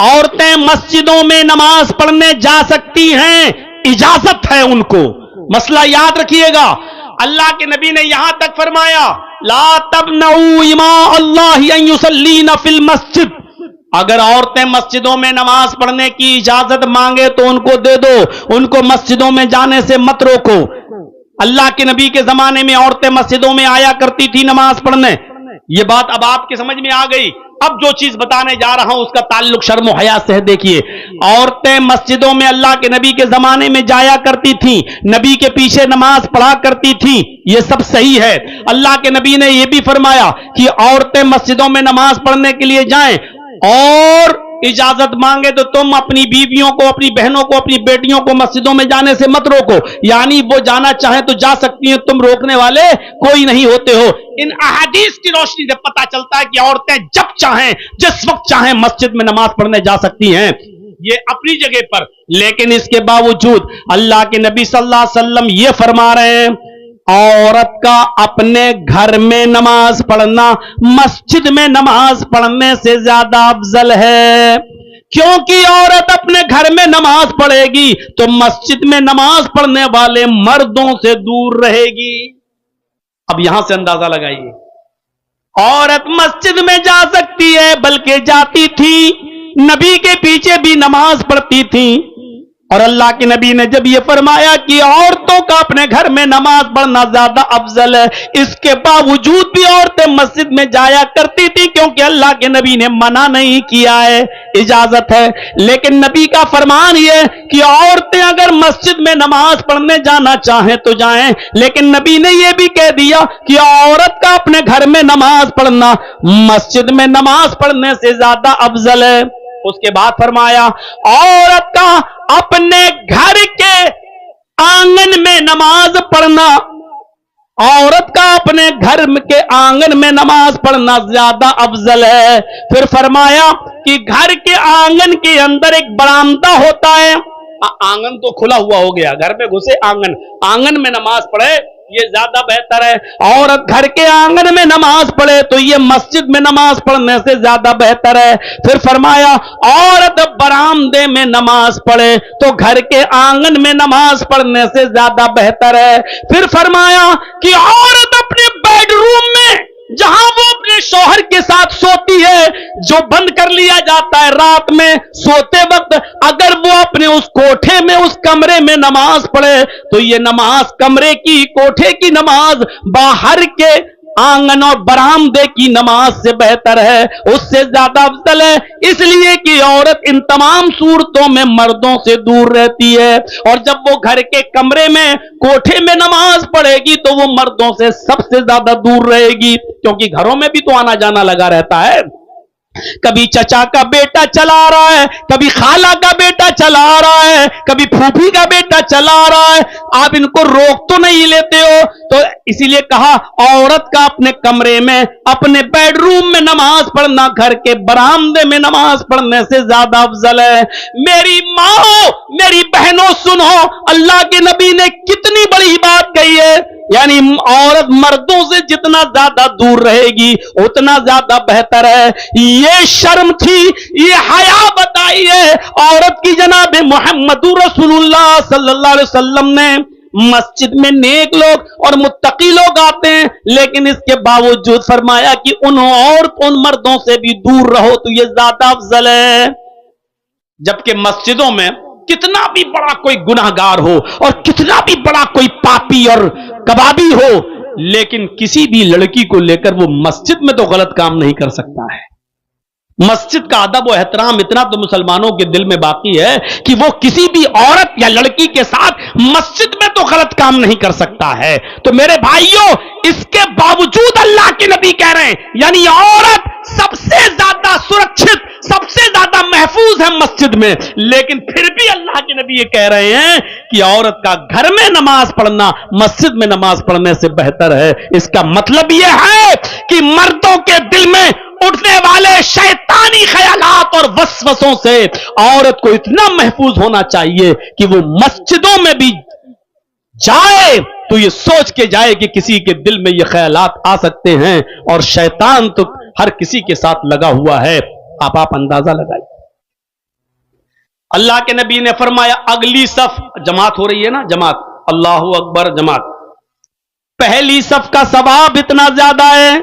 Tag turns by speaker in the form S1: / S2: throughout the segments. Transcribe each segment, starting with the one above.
S1: عورتیں مسجدوں میں نماز پڑھنے جا سکتی ہیں، اجازت ہے ان کو. مسئلہ یاد رکھیے گا، اللہ کے نبی نے یہاں تک فرمایا لا تمنعوا اماء اللہ ان یصلین فی المسجد. اگر عورتیں مسجدوں میں نماز پڑھنے کی اجازت مانگے تو ان کو دے دو، ان کو مسجدوں میں جانے سے مت روکو. اللہ کے نبی کے زمانے میں عورتیں مسجدوں میں آیا کرتی تھی نماز پڑھنے. یہ بات اب آپ کے سمجھ میں آ گئی. اب جو چیز بتانے جا رہا ہوں اس کا تعلق شرم و حیا سے ہے. دیکھیے، عورتیں مسجدوں میں اللہ کے نبی کے زمانے میں جایا کرتی تھیں، نبی کے پیچھے نماز پڑھا کرتی تھیں، یہ سب صحیح ہے. اللہ کے نبی نے یہ بھی فرمایا کہ عورتیں مسجدوں میں نماز پڑھنے کے لیے جائیں اور اجازت مانگے تو تم اپنی بیویوں کو، اپنی بہنوں کو، اپنی بیٹیوں کو مسجدوں میں جانے سے مت روکو. یعنی وہ جانا چاہیں تو جا سکتی ہیں، تم روکنے والے کوئی نہیں ہوتے ہو. ان احادیث کی روشنی سے پتہ چلتا ہے کہ عورتیں جب چاہیں، جس وقت چاہیں مسجد میں نماز پڑھنے جا سکتی ہیں. یہ اپنی جگہ پر، لیکن اس کے باوجود اللہ کے نبی صلی اللہ علیہ وسلم یہ فرما رہے ہیں عورت کا اپنے گھر میں نماز پڑھنا مسجد میں نماز پڑھنے سے زیادہ افضل ہے. کیونکہ عورت اپنے گھر میں نماز پڑھے گی تو مسجد میں نماز پڑھنے والے مردوں سے دور رہے گی. اب یہاں سے اندازہ لگائیے، عورت مسجد میں جا سکتی ہے، بلکہ جاتی تھی، نبی کے پیچھے بھی نماز پڑھتی تھی. اور اللہ کے نبی نے جب یہ فرمایا کہ عورتوں کا اپنے گھر میں نماز پڑھنا زیادہ افضل ہے، اس کے باوجود بھی عورتیں مسجد میں جایا کرتی تھی، کیونکہ اللہ کے نبی نے منع نہیں کیا ہے، اجازت ہے. لیکن نبی کا فرمان یہ کہ عورتیں اگر مسجد میں نماز پڑھنے جانا چاہیں تو جائیں، لیکن نبی نے یہ بھی کہہ دیا کہ عورت کا اپنے گھر میں نماز پڑھنا مسجد میں نماز پڑھنے سے زیادہ افضل ہے. اس کے بعد فرمایا عورت کا اپنے گھر کے آنگن میں نماز پڑھنا، عورت کا اپنے گھر کے آنگن میں نماز پڑھنا زیادہ افضل ہے. پھر فرمایا کہ گھر کے آنگن کے اندر ایک برآمدہ ہوتا ہے. آنگن تو کھلا ہوا ہو گیا، گھر میں گھسے آنگن میں نماز پڑھے یہ زیادہ بہتر ہے. عورت گھر کے آنگن میں نماز پڑھے تو یہ مسجد میں نماز پڑھنے سے زیادہ بہتر ہے. پھر فرمایا عورت برآمدے میں نماز پڑھے تو گھر کے آنگن میں نماز پڑھنے سے زیادہ بہتر ہے. پھر فرمایا کہ عورت اپنے بیڈ روم میں جہاں وہ اپنے شوہر کے ساتھ سوتی ہے، جو بند کر لیا جاتا ہے رات میں سوتے وقت، اگر وہ اپنے اس کوٹھے میں، اس کمرے میں نماز پڑھے تو یہ نماز کمرے کی، کوٹھے کی نماز باہر کے آنگن اور برآمدے کی نماز سے بہتر ہے، اس سے زیادہ افضل ہے. اس لیے کہ عورت ان تمام صورتوں میں مردوں سے دور رہتی ہے، اور جب وہ گھر کے کمرے میں، کوٹھے میں نماز پڑھے گی تو وہ مردوں سے سب سے زیادہ دور رہے گی. کیونکہ گھروں میں بھی تو آنا جانا لگا رہتا ہے، کبھی چچا کا بیٹا چلا رہا ہے، کبھی خالہ کا بیٹا چلا رہا ہے، کبھی پھوپھی کا بیٹا چلا رہا ہے. آپ ان کو روک تو نہیں لیتے ہو. تو اسی لیے کہا عورت کا اپنے کمرے میں، اپنے بیڈ روم میں نماز پڑھنا گھر کے برآمدے میں نماز پڑھنے سے زیادہ افضل ہے. میری ماں، میری بہنوں سنو، اللہ کے نبی نے کتنی بڑی بات کہی ہے. یعنی عورت مردوں سے جتنا زیادہ دور رہے گی اتنا زیادہ بہتر ہے. یہ شرم تھی، یہ حیا بتائی ہے عورت کی جناب محمد رسول اللہ صلی اللہ علیہ وسلم نے. مسجد میں نیک لوگ اور متقی لوگ آتے ہیں، لیکن اس کے باوجود فرمایا کہ ان مردوں سے بھی دور رہو تو یہ زیادہ افضل ہے. جبکہ مسجدوں میں کتنا بھی بڑا کوئی گناہگار ہو اور کتنا بھی بڑا کوئی پاپی اور کبابی ہو، لیکن کسی بھی لڑکی کو لے کر وہ مسجد میں تو غلط کام نہیں کر سکتا ہے. مسجد کا ادب و احترام اتنا تو مسلمانوں کے دل میں باقی ہے کہ وہ کسی بھی عورت یا لڑکی کے ساتھ مسجد میں تو غلط کام نہیں کر سکتا ہے. تو میرے بھائیوں، اس کے باوجود اللہ کے نبی کہہ رہے ہیں یعنی عورت سب سے زیادہ سرکشت، سب سے زیادہ محفوظ ہے مسجد میں، لیکن پھر بھی اللہ کے نبی یہ کہہ رہے ہیں کہ عورت کا گھر میں نماز پڑھنا مسجد میں نماز پڑھنے سے بہتر ہے. اس کا مطلب یہ ہے کہ مردوں کے دل میں اٹھنے والے شیطانی خیالات اور وسوسوں سے عورت کو اتنا محفوظ ہونا چاہیے کہ وہ مسجدوں میں بھی جائے تو یہ سوچ کے جائے کہ کسی کے دل میں یہ خیالات آ سکتے ہیں، اور شیطان تو ہر کسی کے ساتھ لگا ہوا ہے. آپ اندازہ لگائیے. اللہ کے نبی نے فرمایا اگلی صف، جماعت ہو رہی ہے نا، جماعت، اللہ اکبر، جماعت، پہلی صف کا ثواب اتنا زیادہ ہے،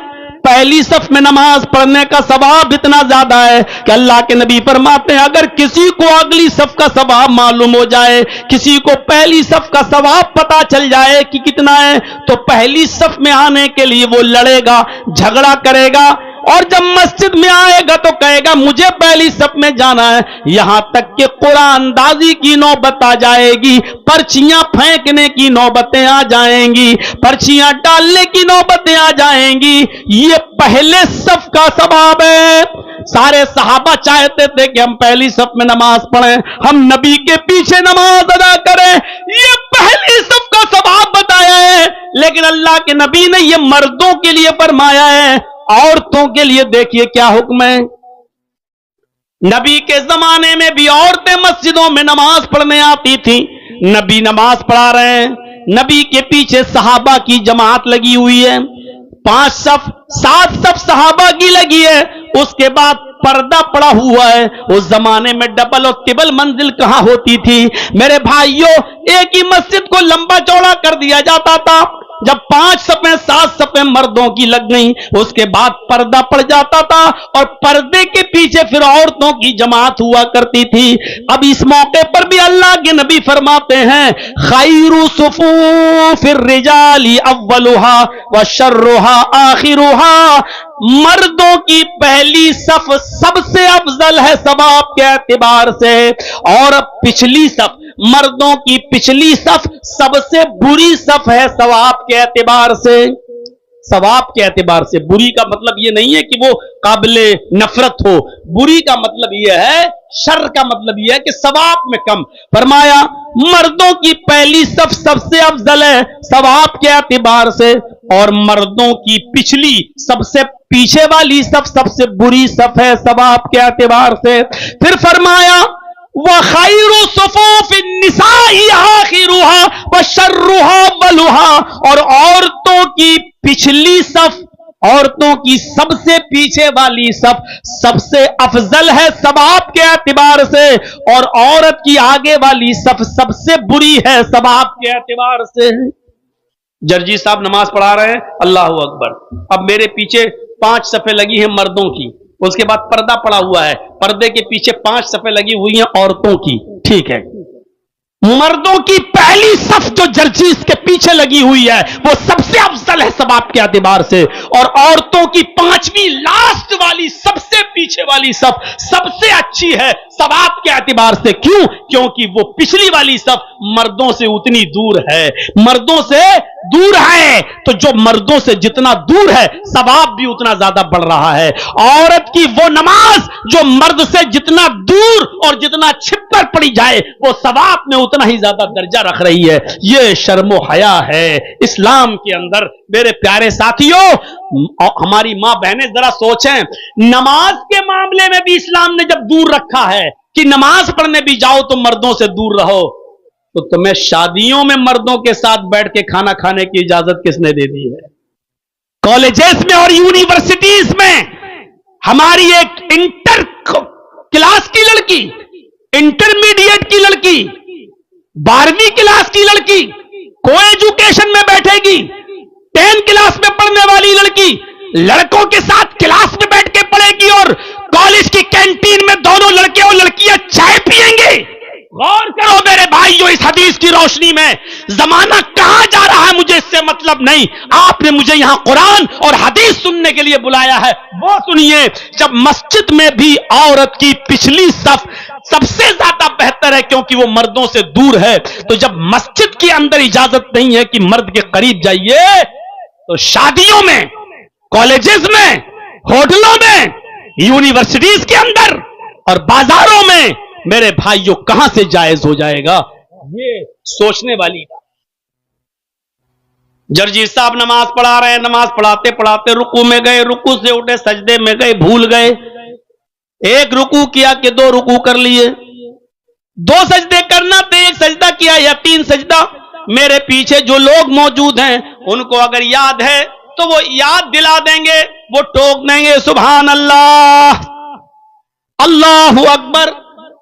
S1: پہلی صف میں نماز پڑھنے کا ثواب اتنا زیادہ ہے کہ اللہ کے نبی فرماتے ہیں اگر کسی کو اگلی صف کا ثواب معلوم ہو جائے، کسی کو پہلی صف کا ثواب پتا چل جائے کہ کتنا ہے، تو پہلی صف میں آنے کے لیے وہ لڑے گا، جھگڑا کرے گا، اور جب مسجد میں آئے گا تو کہے گا مجھے پہلی صف میں جانا ہے، یہاں تک کہ قرآن اندازی کی نوبت آ جائے گی، پرچیاں پھینکنے کی نوبتیں آ جائیں گی، پرچیاں ڈالنے کی نوبتیں آ جائیں گی، یہ پہلے صف کا ثواب ہے۔ سارے صحابہ چاہتے تھے کہ ہم پہلی صف میں نماز پڑھیں، ہم نبی کے پیچھے نماز ادا کریں، یہ پہلی صف کا ثواب بتایا ہے، لیکن اللہ کے نبی نے یہ مردوں کے لیے فرمایا ہے، عورتوں کے لیے دیکھیے کیا حکم ہے۔ نبی کے زمانے میں بھی عورتیں مسجدوں میں نماز پڑھنے آتی تھیں، نبی نماز پڑھا رہے ہیں، نبی کے پیچھے صحابہ کی جماعت لگی ہوئی ہے، 5 صف 7 صف صحابہ کی لگی ہے، اس کے بعد پردہ پڑا ہوا ہے۔ اس زمانے میں ڈبل اور ٹربل منزل کہاں ہوتی تھی میرے بھائیوں، ایک ہی مسجد کو لمبا چوڑا کر دیا جاتا تھا، جب 5 صفیں 7 صفیں مردوں کی لگ گئیں اس کے بعد پردہ پڑ جاتا تھا، اور پردے کے پیچھے پھر عورتوں کی جماعت ہوا کرتی تھی۔ اب اس موقع پر بھی اللہ کے نبی فرماتے ہیں خیر صفوف الرجال اولها وشرها آخرها، مردوں کی پہلی صف سب سے افضل ہے ثواب کے اعتبار سے، اور پچھلی صف، مردوں کی پچھلی صف سب سے بری صف ہے ثواب کے اعتبار سے۔ ثواب کے اعتبار سے، بری کا مطلب یہ نہیں ہے کہ وہ قابل نفرت ہو، بری کا مطلب یہ ہے، شر کا مطلب یہ ہے کہ ثواب میں کم۔ فرمایا مردوں کی پہلی صف سب سے افضل ہے ثواب کے اعتبار سے، اور مردوں کی پچھلی سب سے پیچھے والی صف سب سے بری صف ہے ثواب کے اعتبار سے۔ پھر فرمایا وَخَيْرُ صُفُوفِ النِّسَاءِ آخِرُهَا وَشَرُّهَا أَوَّلُهَا، اور عورتوں کی پچھلی صف، عورتوں کی سب سے پیچھے والی صف سب سے افضل ہے ثواب کے اعتبار سے، اور عورت کی آگے والی صف سب سے بری ہے ثواب کے اعتبار سے۔ جرجی صاحب نماز پڑھا رہے ہیں، اللہ اکبر، اب میرے پیچھے 5 صفیں لگی ہیں مردوں کی، اس کے بعد پردہ پڑا ہوا ہے، پردے کے پیچھے 5 صفیں لگی ہوئی ہیں عورتوں کی، ٹھیک ہے، مردوں کی پہلی صف جو جرجیز کے پیچھے لگی ہوئی ہے وہ سب سے افضل ہے ثواب کے اعتبار سے، اور عورتوں کی 5ویں لاسٹ والی سب سے پیچھے والی صف سب سے اچھی ہے ثواب کے اعتبار سے۔ کیوں؟ کیونکہ وہ پچھلی والی صف مردوں سے اتنی دور ہے، مردوں سے دور ہے، تو جو مردوں سے جتنا دور ہے ثواب بھی اتنا زیادہ بڑھ رہا ہے۔ عورت کی وہ نماز جو مرد سے جتنا دور اور جتنا چھپ کر پڑی جائے وہ ثواب میں اتنا ہی زیادہ درجہ رکھ رہی ہے۔ یہ شرم و حیا ہے اسلام کے اندر۔ میرے پیارے ساتھیوں، ہماری ماں بہنیں ذرا سوچیں، نماز کے معاملے میں بھی اسلام نے جب دور رکھا ہے کہ نماز پڑھنے بھی جاؤ تو مردوں سے دور رہو، تو تمہیں شادیوں میں مردوں کے ساتھ بیٹھ کے کھانا کھانے کی اجازت کس نے دے دی ہے؟ کالجز میں اور یونیورسٹیز میں ہماری ایک انٹر کلاس کی لڑکی، انٹرمیڈیٹ کی لڑکی، 12ویں کلاس کی لڑکی کو ایجوکیشن میں بیٹھے گی، 10 کلاس میں پڑھنے والی لڑکی لڑکوں کے ساتھ کلاس میں بیٹھ کے پڑھے گی، اور کالج کی کینٹین میں دونوں لڑکے اور لڑکیاں چائے پیئیں گے۔ غور کرو میرے بھائیو، اس حدیث کی روشنی میں زمانہ کہاں جا رہا ہے مجھے اس سے مطلب نہیں، آپ نے مجھے یہاں قرآن اور حدیث سننے کے لیے بلایا ہے، وہ سنیے۔ جب مسجد میں بھی عورت کی پچھلی صف سب سے زیادہ بہتر ہے کیونکہ وہ مردوں سے دور ہے، تو جب مسجد کے اندر اجازت نہیں ہے کہ مرد کے قریب جائیے، تو شادیوں میں، کالجز میں، ہوٹلوں میں، یونیورسٹیز کے اندر اور بازاروں میں میرے بھائیوں کہاں سے جائز ہو جائے گا؟ یہ سوچنے والی بات۔ جرجی صاحب نماز پڑھا رہے ہیں، نماز پڑھاتے پڑھاتے رکوع میں گئے، رکوع سے اٹھے، سجدے میں گئے، بھول گئے، ایک رکوع کیا کہ 2 رکوع کر لیے، 2 سجدے کرنا تھے، 1 سجدہ کیا یا 3 سجدہ۔ میرے پیچھے جو لوگ موجود ہیں ان کو اگر یاد ہے تو وہ یاد دلا دیں گے، وہ ٹوک دیں گے سبحان اللہ، اللہ اکبر،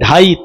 S1: 2:30